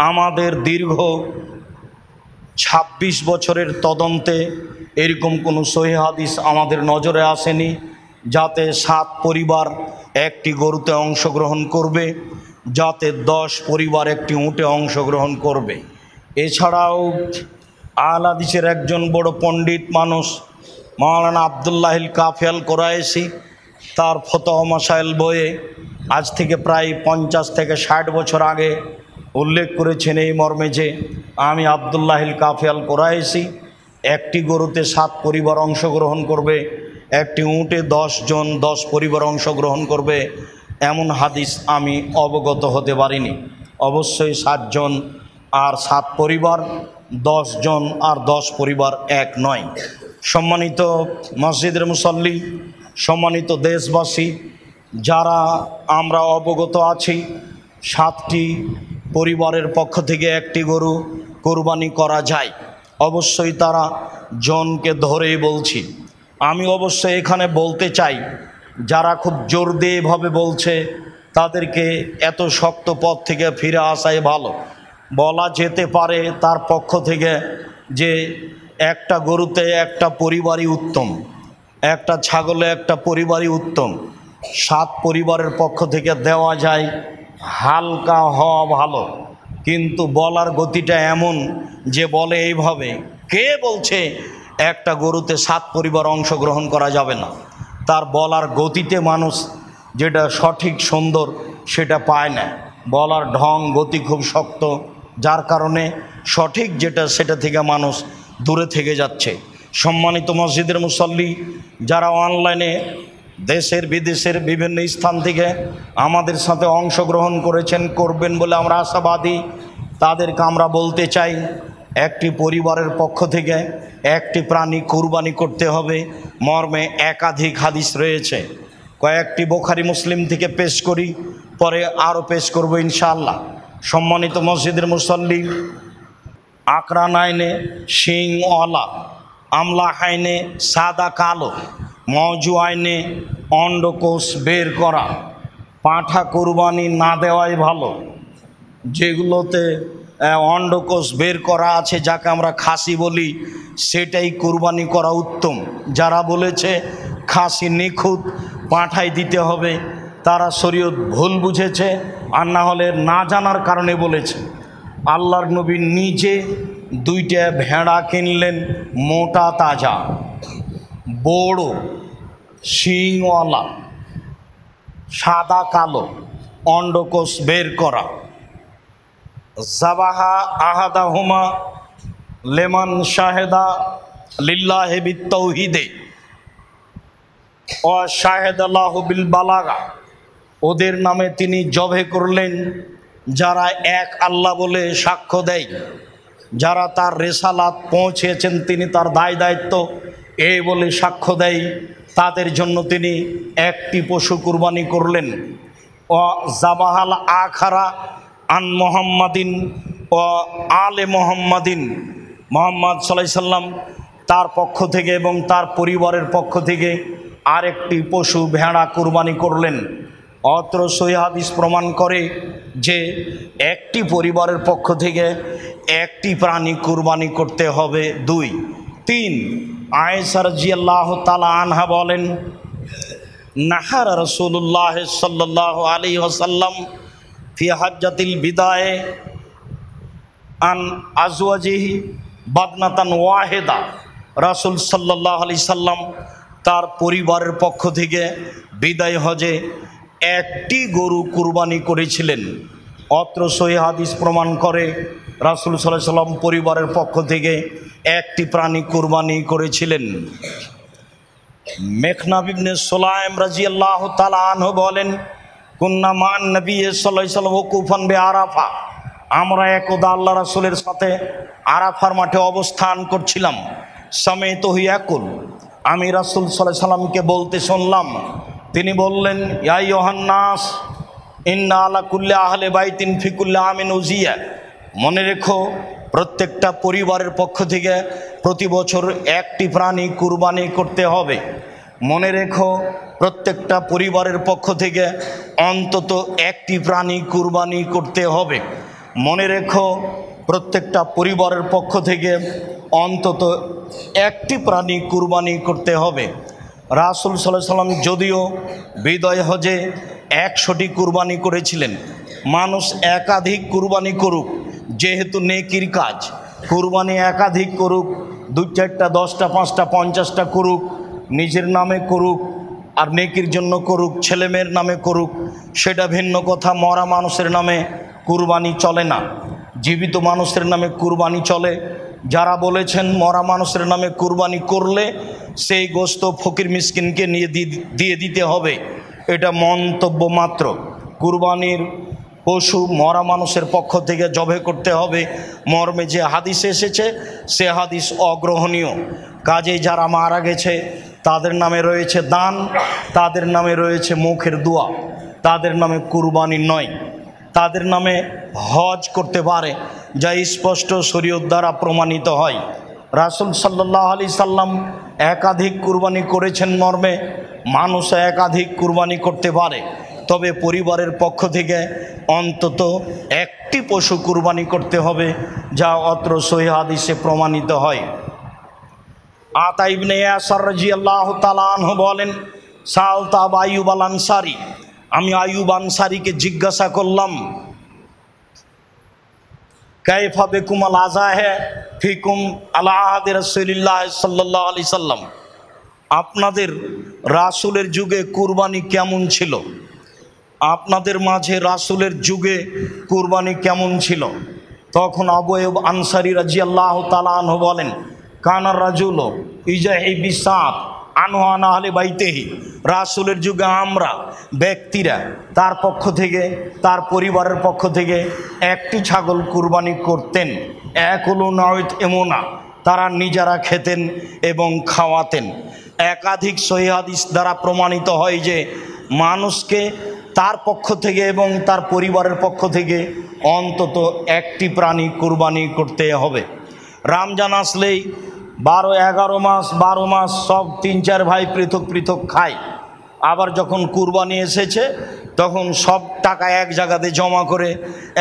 আমাদের দীর্ঘ ২৬ বছরের তদন্তে এরকম কোনো সহিহ হাদিস আমাদের নজরে আসেনি যাতে ৭ পরিবার একটি গরুতে অংশগ্রহণ করবে, যাতে ১০ পরিবার একটি উটে অংশগ্রহণ করবে। এছাড়াও আহলে হাদিসের একজন বড় পণ্ডিত মানুষ মাওলানা আবদুল্লাহিল কাফি আল কোরাইশি তার ফতোয়া মাসাইল বইয়ে আজ থেকে প্রায় ৫০ থেকে ৬০ বছর আগে উল্লেখ করেছেন এই মর্মে যে আমি আবদুল্লাহিল কাফি আল কোরাইশি একটি গরুতে ৭ পরিবার অংশগ্রহণ করবে, একটি উটে ১০ জন ১০ পরিবার অংশগ্রহণ করবে, এমন হাদিস আমি অবগত হতে পারিনি। অবশ্যই ৭ জন আর ৭ পরিবার, ১০ জন আর ১০ পরিবার এক নয়। সম্মানিত মসজিদের মুসল্লি, সম্মানিত দেশবাসী, যারা আমরা অবগত আছি ৭টি পরিবারের পক্ষ থেকে একটি গরু কোরবানি করা যায়, অবশ্যই তারা জনকে ধরেই বলছি। আমি অবশ্যই এখানে বলতে চাই, যারা খুব জোর দিয়ে এভাবে বলছে তাদেরকে এত শক্ত পথ থেকে ফিরে আসাই ভালো। বলা যেতে পারে তার পক্ষ থেকে যে একটা গরুতে একটা পরিবারই উত্তম, একটা ছাগলে একটা পরিবারই উত্তম। ৭ পরিবারের পক্ষ থেকে দেওয়া যায়, হালকা হওয়া ভালো। কিন্তু বলার গতিটা এমন যে বলে এইভাবে, কে বলছে একটা গরুতে ৭ পরিবার অংশগ্রহণ করা যাবে না? তার বলার গতিতে মানুষ যেটা সঠিক সুন্দর সেটা পায় না। বলার ঢং গতি খুব শক্ত, যার কারণে সঠিক যেটা সেটা থেকে মানুষ দূরে থেকে যাচ্ছে। সম্মানিত মসজিদের মুসল্লি, যারা অনলাইনে দেশের বিদেশের বিভিন্ন স্থান থেকে আমাদের সাথে অংশগ্রহণ করেছেন, করবেন বলে আমরা আশাবাদী, তাদেরকে আমরা বলতে চাই, একটি পরিবারের পক্ষ থেকে একটি প্রাণী কুরবানি করতে হবে মর্মে একাধিক হাদিস রয়েছে। কয়েকটি বুখারী মুসলিম থেকে পেশ করি, পরে আরও পেশ করব ইনশাআল্লাহ। সম্মানিত মসজিদের মুসল্লি, আকরান আইনে শিংওয়ালা, আমলা আইনে সাদা কালো, মওজু আইনে অন্ডকোষ বের করা, পাঁঠা কুরবানি না দেওয়াই ভালো। যেগুলোতে অন্ডকোষ বের করা আছে, যাকে আমরা খাসি বলি, সেটাই কুরবানি করা উত্তম। যারা বলেছে খাসি নিখুঁত পাঁঠাই দিতে হবে, তারা শরীয়ত ভুল বুঝেছে, আর না হলে না জানার কারণে বলেছে। আল্লাহর নবী নিজে 2টা ভেড়া কিনলেন, মোটা তাজা, বড়, শিংওয়ালা, সাদা কালো, অন্ডকোষ বের করা। জাবাহা আহাদাহুমা লেমান শাহেদা লিল্লাহি বিত্তাওহীদে ওয়া শাহেদাল্লাহু বিল বালাগা, ওদের নামে তিনি জবে করলেন যারা এক আল্লাহ বলে সাক্ষ্য দেয়, যারা তার রেসালাত পৌঁছেছেন, তিনি তার দায় দায়িত্ব এই বলে সাক্ষ্য দেয়, তাদের জন্য তিনি একটি পশু কুরবানি করলেন। ও জাবাহাল আখারা আন মোহাম্মদিন ও আলে মোহাম্মদিন, মোহাম্মদ সাল্লাল্লাহু আলাইহি সাল্লাম তার পক্ষ থেকে এবং তার পরিবারের পক্ষ থেকে আরেকটি পশু ভেড়া কুরবানি করলেন। অত্র সহিহ হাদিস প্রমাণ করে যে একটি পরিবারের পক্ষ থেকে একটি প্রাণী কুরবানি করতে হবে। 2, 3 আয়েশা রাদিয়াল্লাহু তাআলা আনহা বলেন, নাহার রাসূলুল্লাহ সাল্লাল্লাহু আলাইহি ওয়াসাল্লাম ফি হাজ্জাতিল বিদায়ে আন আজওয়াজিহি বাদনাতান ওয়াহিদা। রাসূল সাল্লাল্লাহু আলাইহি সাল্লাম তার পরিবারের পক্ষ থেকে বিদায় হজে একটি গরু কুরবানি করেছিলেন। অত্র সহিহ হাদিস প্রমাণ করে রাসূল সাল্লাল্লাহু আলাইহি সাল্লাম পরিবারের পক্ষ থেকে একটি প্রাণী কুরবানি করেছিলেন। মেখনাব ইবনে সুলাইম রাদিয়াল্লাহু তাআলা আনহু বলেন, কুন্না মান নবী সাল্লাল্লাহু আলাইহি সাল্লাম ওয়াকুফান বিআরাফা, আমরা একদা আল্লাহ রাসূলের সাথে আরাফার মাঠে অবস্থান করছিলাম। সামাইতুহু ইয়াকুল, আমি রাসূল সাল্লাল্লাহু আলাইহি সাল্লামকে বলতে শুনলাম, তিনি বললেন, ইয়া আইয়ুহান নাস ইন্না আলা কুল্লি আহলি বাইতিন ফি কুল্লি আমিন উজিয়া, মনে রেখো প্রত্যেকটা পরিবারের পক্ষ থেকে প্রতি বছর একটি প্রাণী কুরবানি করতে হবে। মনে রেখো প্রত্যেকটা পরিবারের পক্ষ থেকে অন্তত একটি প্রাণী কুরবানি করতে হবে। মনে রেখো, প্রত্যেকটা পরিবারের পক্ষ থেকে অন্তত একটি প্রাণী কুরবানি করতে হবে। রাসূল সাল্লাল্লাহু আলাইহি সাল্লাম যদিও বিদায় হজে 100টি কুরবানি করেছিলেন। মানুষ একাধিক কুরবানি করুক, যেহেতু নেকির কাজ, কুরবানি একাধিক করুক, 2-4টা 10টা 5টা 50টা করুক, নিজের নামে করুক আর নেকির জন্য করুক, ছেলেমেয়ের নামে করুক, সেটা ভিন্ন কথা। মরা মানুষের নামে কুরবানি চলে না, জীবিত মানুষের নামে কুরবানি চলে। যারা বলেছেন মরা মানুষের নামে কুরবানি করলে সেই গোশত ফকির মিসকিনকে নিয়ে দিয়ে দিতে হবে, এটা মন্তব্য মাত্র। কুরবানির পশু মরা মানুষের পক্ষ থেকে জবাই করতে হবে মর্মে যে হাদিস এসেছে, সে হাদিস অগ্রহণীয়। কাজেই যারা মারা গেছে তাদের নামে রয়েছে দান, তাদের নামে রয়েছে মুখের দোয়া, তাদের নামে কুরবানি নয়। তাদের নামে হজ করতে পারে, যা স্পষ্ট শরীয়ত দ্বারা প্রমাণিত হয়। রাসূল সাল্লাল্লাহু আলাইহি সাল্লাম একাধিক কুরবানি করেছেন মর্মে মানুষ একাধিক কুরবানি করতে পারে, তবে পরিবারের পক্ষ থেকে অন্তত একটি পশু কুরবানি করতে হবে, যা অত্র সহিহ হাদিসে প্রমাণিত হয়। আতা ইবনে ইয়াসার রাদিয়াল্লাহু তাআলা আনহু বলেন, সালতু আবু আইয়ুব আল আনসারী, আমি আইয়ুব আনসারীকে জিজ্ঞাসা করলাম, কাইফা বিকুম আল আযাহে ফিকুম আলা আহাদি রাসূলিল্লাহ সাল্লাল্লাহু আলাইহি সাল্লাম, আপনাদের রাসূলের যুগে কুরবানি কেমন ছিল? আপনাদের মাঝে রাসূলের যুগে কুরবানি কেমন ছিল? তখন আবু আইয়ুব আনসারী রাদিয়াল্লাহু তাআলা আনহু বলেন, কানার রাজুল ইজাহি বিসাত আনহানা আহলে বাইতেহি, রাসূলের যুগে আমরা ব্যক্তিরা তার পক্ষ থেকে, তার পরিবারের পক্ষ থেকে একটি ছাগল কুরবানি করতেন। একলু নয়ত এমনা, তারা নিজেরা খেতেন এবং খাওয়াতেন। একাধিক সহিহ হাদিস দ্বারা প্রমাণিত হয় যে মানুষকে তার পক্ষ থেকে এবং তার পরিবারের পক্ষ থেকে অন্তত একটি প্রাণী কুরবানি করতে হবে। রমজান আসলেই 12 মাস 12 মাস সব 3-4 ভাই পৃথক পৃথক খায়। আবার যখন কুরবানি এসেছে তখন সব টাকা এক জায়গাতে জমা করে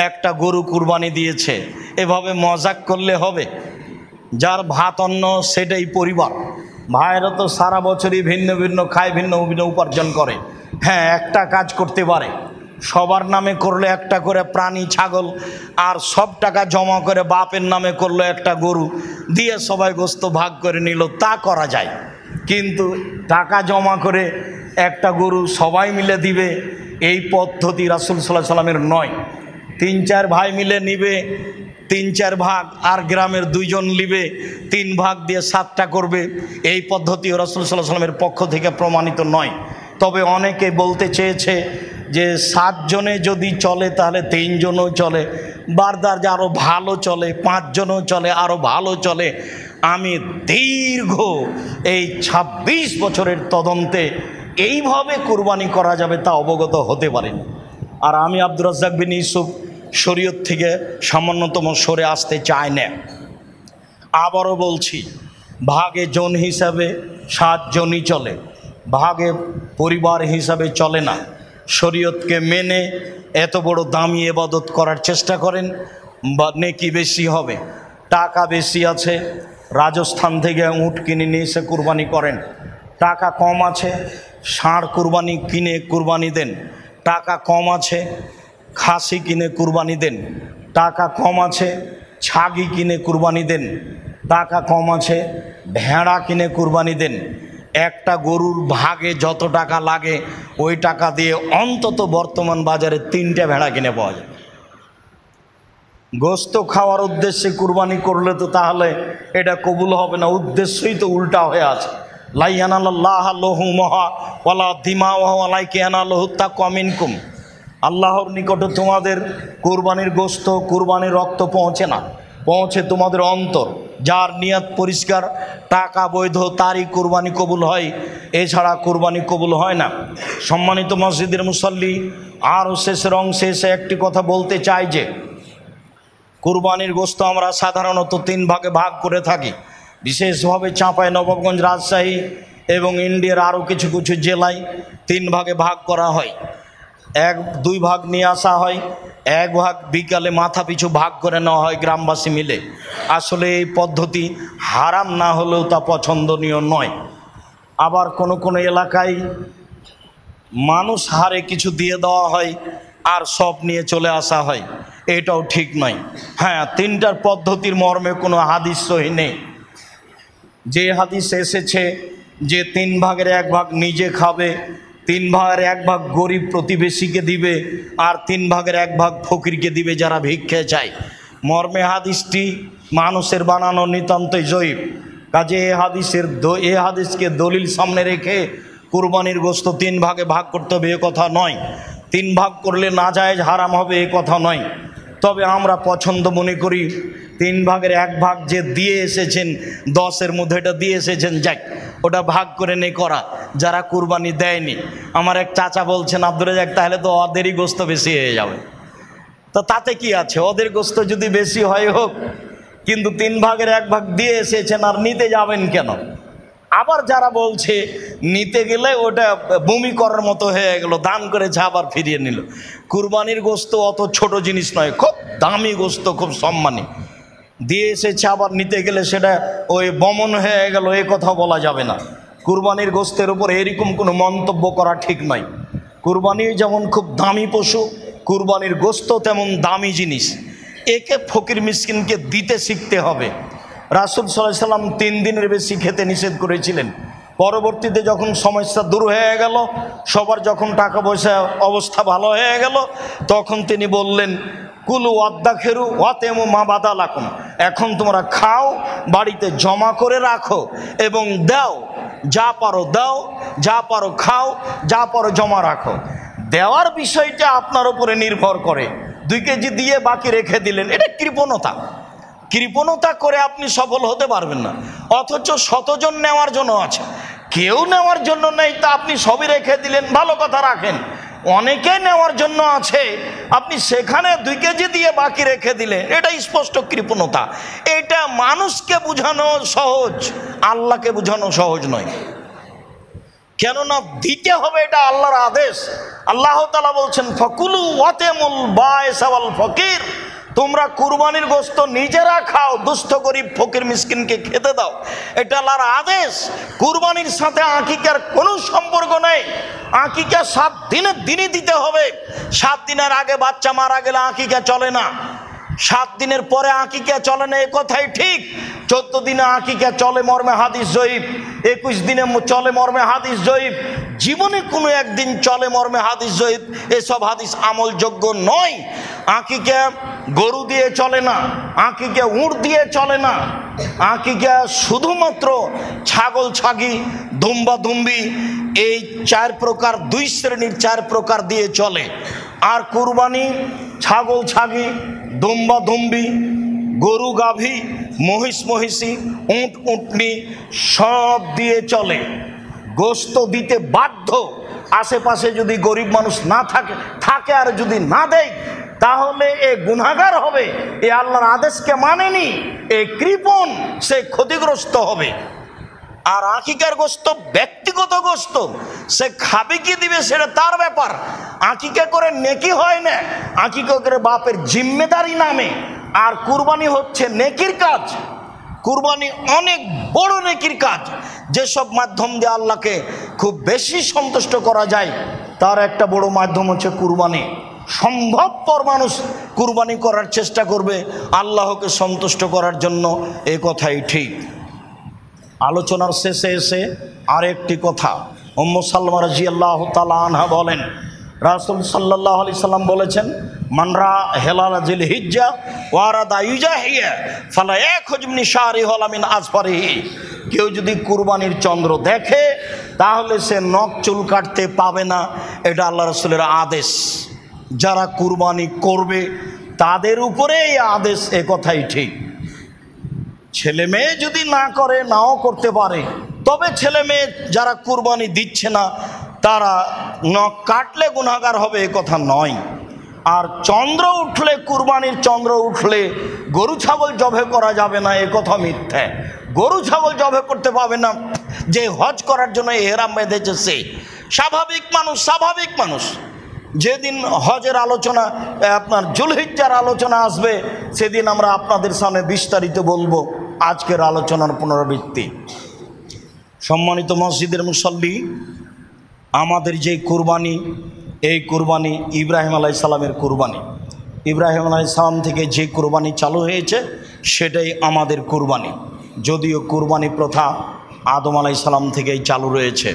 একটা গরু কুরবানি দিয়েছে। এভাবে মজাক করলে হবে? যার ভাত অন্ন সেটাই পরিবার। ভাইয়েরা তো সারা বছরই ভিন্ন ভিন্ন খায়, ভিন্ন ভিন্ন উপার্জন করে। হ্যাঁ, একটা কাজ করতে পারে, সবার নামে করলে একটা করে প্রাণী ছাগল, আর সব টাকা জমা করে বাপের নামে করলো একটা গরু, দিয়ে সবাই গোশত ভাগ করে নিল, তা করা যায়। কিন্তু টাকা জমা করে একটা গরু সবাই মিলে দিবে, এই পদ্ধতি রাসূল সাল্লাল্লাহু আলাইহি সাল্লামের নয়। 3-4 ভাই মিলে নিবে 3-4 ভাগ, আর গ্রামের 2 জন নিবে 3 ভাগ দিয়ে 7টা করবে, এই পদ্ধতি রাসূল সাল্লাল্লাহু আলাইহি সাল্লামের পক্ষ থেকে প্রমাণিত নয়। তবে অনেকে বলতে চেয়েছে যে 7 জনে যদি চলে তাহলে 3 জনও চলে, বারদার যে আরও ভালো চলে, 5 জনও চলে, আরও ভালো চলে। আমি দীর্ঘ এই 26 বছরের তদন্তে এইভাবে কুরবানি করা যাবে তা অবগত হতে পারেনি। আর আমি আব্দুর রাজ্জাক বিন ইউসুফ শরীয়ত থেকে সামান্যতম সরে আসতে চাই না। আবারও বলছি, ভাগে জন হিসাবে 7 জনই চলে, ভাগে পরিবার হিসাবে চলে না। শরীয়তকে মেনে এত বড় দামি ইবাদত করার চেষ্টা করেন, বা নেকি বেশি হবে। টাকা বেশি আছে, রাজস্থান থেকে উট কিনে নিয়ে এসে কুরবানি করেন। টাকা কম আছে, ষাঁড় কুরবানি কিনে কুরবানি দেন। টাকা কম আছে, খাসি কিনে কুরবানি দেন। টাকা কম আছে, ছাগি কিনে কুরবানি দেন। টাকা কম আছে, ভেড়া কিনে কুরবানি দেন। একটা গরুর ভাগে যত টাকা লাগে ওই টাকা দিয়ে অন্তত বর্তমান বাজারে 3টে ভেড়া কিনে পাওয়া যায়। গোশত খাওয়ার উদ্দেশ্যে কুরবানি করলে তো তাহলে এটা কবুল হবে না, উদ্দেশ্যই তো উল্টা হয়ে আছে। লা ইয়ানালাল্লাহু লুহুমুহা ওয়ালা দিমাউহা ওয়ালাকিন ইয়ানালুহু তাকওয়া মিনকুম, আল্লাহর নিকটে তোমাদের কুরবানির গোশত, কুরবানির রক্ত পৌঁছে না, পৌঁছে তোমাদের অন্তর। যার নিয়ত পরিষ্কার, টাকা বৈধ, তারই কুরবানি কবুল হয়, এছাড়া কুরবানি কবুল হয় না। সম্মানিত মসজিদের মুসল্লি, আরও শেষের অংশে এসে একটি কথা বলতে চাই যে কুরবানির গোশত আমরা সাধারণত 3 ভাগে ভাগ করে থাকি। বিশেষভাবে চাঁপাই নবাবগঞ্জ, রাজশাহী এবং ইন্ডিয়ার আরও কিছু কিছু জেলায় 3 ভাগে ভাগ করা হয়। দুই ভাগ নিয়ে আসা হয়, এক ভাগ বিকালে মাথা পিছু ভাগ করে নেওয়া হয় গ্রামবাসী মিলে। আসলে এই পদ্ধতি হারাম না হলেও তা পছন্দনীয় নয়। আবার কোনো কোনো এলাকায় মানুষ হারে কিছু দিয়ে দেওয়া হয় আর সব নিয়ে চলে আসা হয়, এটাও ঠিক নয়। হ্যাঁ, তিনটার পদ্ধতির মর্মে কোনো হাদিস সহি নেই। যে হাদিস এসেছে যে 3 ভাগের 1 ভাগ নিজে খাবে, 3 ভাগের 1 ভাগ গরিব প্রতিবেশীকে দিবে, আর 3 ভাগের 1 ভাগ ফকিরকে দিবে যারা ভিক্ষে চায়, মর্মে হাদিসটি মানুষের বানানো নিতান্তই জয়ীফ। কাজে এ হাদিসকে দলিল সামনে রেখে কুরবানির গোশত 3 ভাগে ভাগ করতে হবে এ কথা নয়, 3 ভাগ করলে নাজায়েজ হারাম হবে এ কথা নয়। তবে আমরা পছন্দ মনে করি 3 ভাগের 1 ভাগ যে দিয়ে এসেছেন 10-এর মধ্যে এটা দিয়ে এসেছেন, যাক ওটা ভাগ করে নেই করা যারা কুরবানি দেয়নি। আমার এক চাচা বলছেন, আব্দুর রাজ্জাক তাহলে তো ওদেরই গোশত বেশি হয়ে যাবে। তো তাতে কি আছে, ওদের গোশত যদি বেশি হয় হোক, কিন্তু 3 ভাগের 1 ভাগ দিয়ে এসেছেন আর নিতে যাবেন কেন? আবার যারা বলছে নিতে গেলে ওটা বমি করার মতো হয়ে গেল, দান করেছে আবার ফিরিয়ে নিল। কুরবানির গোশত অত ছোট জিনিস নয়, খুব দামি গোশত, খুব সম্মানী, দিয়ে এসেছে আবার নিতে গেলে সেটা ওই বমন হয়ে গেল, এ কথা বলা যাবে না। কুরবানির গোশতের উপর এরকম কোনো মন্তব্য করা ঠিক নয়। কুরবানি যেমন খুব দামি পশু, কুরবানির গোশত তেমন দামি জিনিস, একে ফকির মিসকিনকে দিতে শিখতে হবে। রাসূল সাল্লাল্লাহু আলাইহি সাল্লাম 3 দিনের বেশি খেতে নিষেধ করেছিলেন। পরবর্তীতে যখন সমস্যা দূর হয়ে গেল, সবার যখন টাকা পয়সা অবস্থা ভালো হয়ে গেল, তখন তিনি বললেন, কুলু ওয়াদ্দাখেরু ওয়াতেমু মা বাদালাকুম, এখন তোমরা খাও, বাড়িতে জমা করে রাখো এবং দাও, যা পারো দাও, যা পারো খাও, যা পারো জমা রাখো। দেওয়ার বিষয়টা আপনার উপরে নির্ভর করে। 2 কেজি দিয়ে বাকি রেখে দিলেন, এটা কৃপণতা করে আপনি সফল হতে পারবেন না। অথচ 100 জন নেওয়ার জন্য আছে, কেউ নেওয়ার জন্য নেই, তা আপনি সবই রেখে দিলেন, ভালো কথা রাখেন। অনেকে নেওয়ার জন্য আছে, আপনি সেখানে 2 কেজি দিয়ে বাকি রেখে দিলেন, এটা স্পষ্ট কৃপণতা। এটা মানুষকে বোঝানো সহজ, আল্লাহকে বোঝানো সহজ নয়। কেননা দিতে হবে, এটা আল্লাহর আদেশ। আল্লাহ তাআলা বলছেন, ফাকুলু ওয়াতেমুল বাইস ওয়াল ফকির, তোমরা কুরবানির গোশত নিজেরা খাও, দুস্থ গরিব ফকির মিসকিনকে খেতে দাও, এটা আল্লাহর আদেশ। কুরবানির সাথে আকিকার কোনো সম্পর্ক নেই। আকিকা 7 দিনের দিনই দিতে হবে। 7 দিনের আগে বাচ্চা মারা গেলে আকিকা চলে না, 7 দিনের পরে আকিকা চলে না, এ কথাই ঠিক। 14 দিনে আকিকা চলে মর্মে হাদিস জয়ীফ, 21 দিনে চলে মর্মে হাদিস জয়ীফ, জীবনে কোনো একদিন চলে মর্মে হাদিস জয়ীফ, এসব হাদিস আমলযোগ্য নয়। আকিকা গরু দিয়ে চলে না, আকিকা উট দিয়ে চলে না, আকিকা শুধুমাত্র ছাগল ছাগি, দুম্বা দুম্বি, এই 4 প্রকার, 2 শ্রেণীর 4 প্রকার দিয়ে চলে। আর কুরবানি ছাগল ছাগি, দুম্বা দুম্বি, গরু গাভী, মহিষ মহিষী, উট উটনি সব দিয়ে চলে। গোশত দিতে বাধ্য। আশেপাশে যদি গরিব মানুষ না থাকে আর যদি না দেয়, তাহলে এ গুনাহগার হবে, এ আল্লাহর আদেশকে মানেনি, এ কৃপণ, সে ক্ষতিগ্রস্ত হবে। আর আকিকার গোশত ব্যক্তিগত গোশত, সে খাবে কি দিবে সেটা তার ব্যাপার। আকিকা করে নেকি হয় না, আকিকা করে বাপের জিম্মেদারি নামে। আর কুরবানি হচ্ছে নেকির কাজ, কুরবানি অনেক বড় নেকির কাজ। যেসব মাধ্যম দিয়ে আল্লাহকে খুব বেশি সন্তুষ্ট করা যায়, তার একটা বড় মাধ্যম হচ্ছে কুরবানি। সম্ভবপর মানুষ কুরবানি করার চেষ্টা করবে আল্লাহকে সন্তুষ্ট করার জন্য, এ কথাই ঠিক। আলোচনার শেষে এসে আরেকটি কথা, উম্মু সালমা রাদিয়াল্লাহু তাআলা আনহা বলেন, রাসূল সাল্লাল্লাহু আলাইহি সাল্লাম বলেছেন, মানরা হেলাল জিলহিজ্জা ওয়ারাদা ইউজাহিয়া ফালা ইয়াখুজ মিন শারিহি ওয়ালা মিন আসফারিহি, কেউ যদি কুরবানির চন্দ্র দেখে তাহলে সে নখ চুল কাটতে পাবে না, এটা আল্লাহ রাসূলের আদেশ। যারা কুরবানি করবে তাদের উপরে এই আদেশ, এ কথাই ঠিক। ছেলে মেয়ে যদি না করে, নাও করতে পারে, তবে ছেলে মেয়ে যারা কুরবানি দিচ্ছে না তারা নখ কাটলে গুনাহগার হবে, এ কথা নয়। আর চন্দ্র উঠলে, কুরবানির চন্দ্র উঠলে গরু ছাগল জবে করা যাবে না, এ কথা মিথ্যা। গরু ছাগল জবে করতে পাবে না যে হজ করার জন্য এহরাম বেঁধেছে সে স্বাভাবিক মানুষ। যেদিন হজের আলোচনা আপনার জুলহিজ্জার আলোচনা আসবে সেদিন আমরা আপনাদের সামনে বিস্তারিত বলবো। আজকের আলোচনার পুনরাবৃত্তি। সম্মানিত মসজিদের মুসল্লি, আমাদের যে কুরবানি, এই কুরবানি ইব্রাহিম আলাইহিস সালামের কুরবানি। ইব্রাহিম আলাইহিস সালাম থেকে যে কুরবানি চালু হয়েছে সেটাই আমাদের কুরবানি। যদিও কুরবানি প্রথা আদম আলাইহিস সালাম থেকেই চালু রয়েছে।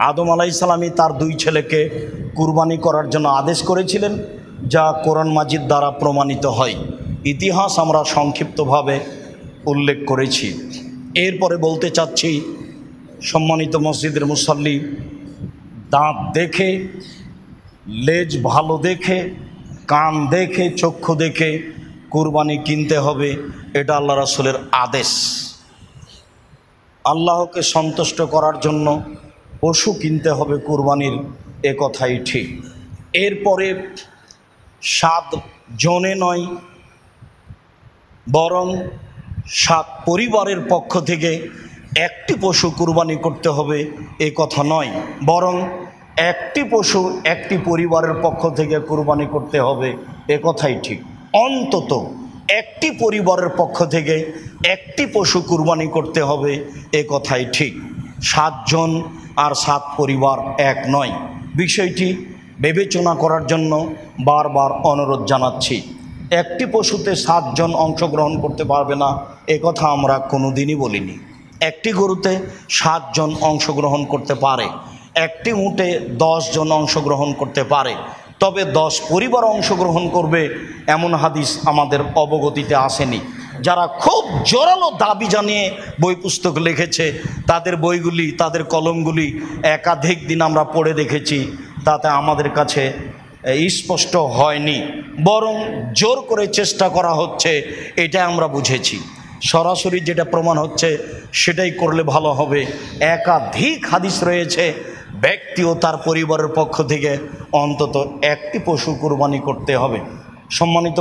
আদম আলাইহিস সালামই তার 2 ছেলেকে কুরবানি করার জন্য আদেশ করেছিলেন, যা কোরআন মাজিদ দ্বারা প্রমাণিত হয়। ইতিহাস আমরা সংক্ষিপ্তভাবে উল্লেখ করেছি। এরপরে বলতে চাচ্ছি, সম্মানিত মসজিদের মুসল্লি, দাঁত দেখে, লেজ ভালো দেখে, কান দেখে, চক্ষু দেখে কুরবানি কিনতে হবে। এটা আল্লাহ রাসূলের আদেশ। আল্লাহকে সন্তুষ্ট করার জন্য পশু কিনতে হবে কুরবানির, এ কথাই ঠিক। এরপরে 7 জনে নয়, বরং 7 পরিবারের পক্ষ থেকে একটি পশু কুরবানি করতে হবে, এ কথা নয়, বরং একটি পশু একটি পরিবারের পক্ষ থেকে কুরবানি করতে হবে, এ কথাই ঠিক। অন্তত একটি পরিবারের পক্ষ থেকে একটি পশু কুরবানি করতে হবে, এ কথাই ঠিক। 7 জন আর 7 পরিবার এক নয়। বিষয়টি বিবেচনা করার জন্য বারবার অনুরোধ জানাচ্ছি। একটি পশুতে 7 জন অংশগ্রহণ করতে পারবে না, এ কথা আমরা কোনো দিনই বলিনি। একটি গরুতে 7 জন অংশগ্রহণ করতে পারে, একটি উটে 10 জন অংশগ্রহণ করতে পারে, তবে 10 পরিবার অংশগ্রহণ করবে এমন হাদিস আমাদের অবগতিতে আসেনি। যারা খুব জোরালো দাবি জানিয়ে বই পুস্তক লিখেছে, তাদের বইগুলি, তাদের কলমগুলি একাধিক দিন আমরা পড়ে দেখেছি, তাতে আমাদের কাছে স্পষ্ট হয়নি, বরং জোর করে চেষ্টা করা হচ্ছে, এটা আমরা বুঝেছি। সরাসরি যেটা প্রমাণ হচ্ছে সেটাই করলে ভালো হবে। একাধিক হাদিস রয়েছে, ব্যক্তি ও তার পরিবারের পক্ষ থেকে অন্তত একটি পশু কুরবানি করতে হবে। সম্মানিত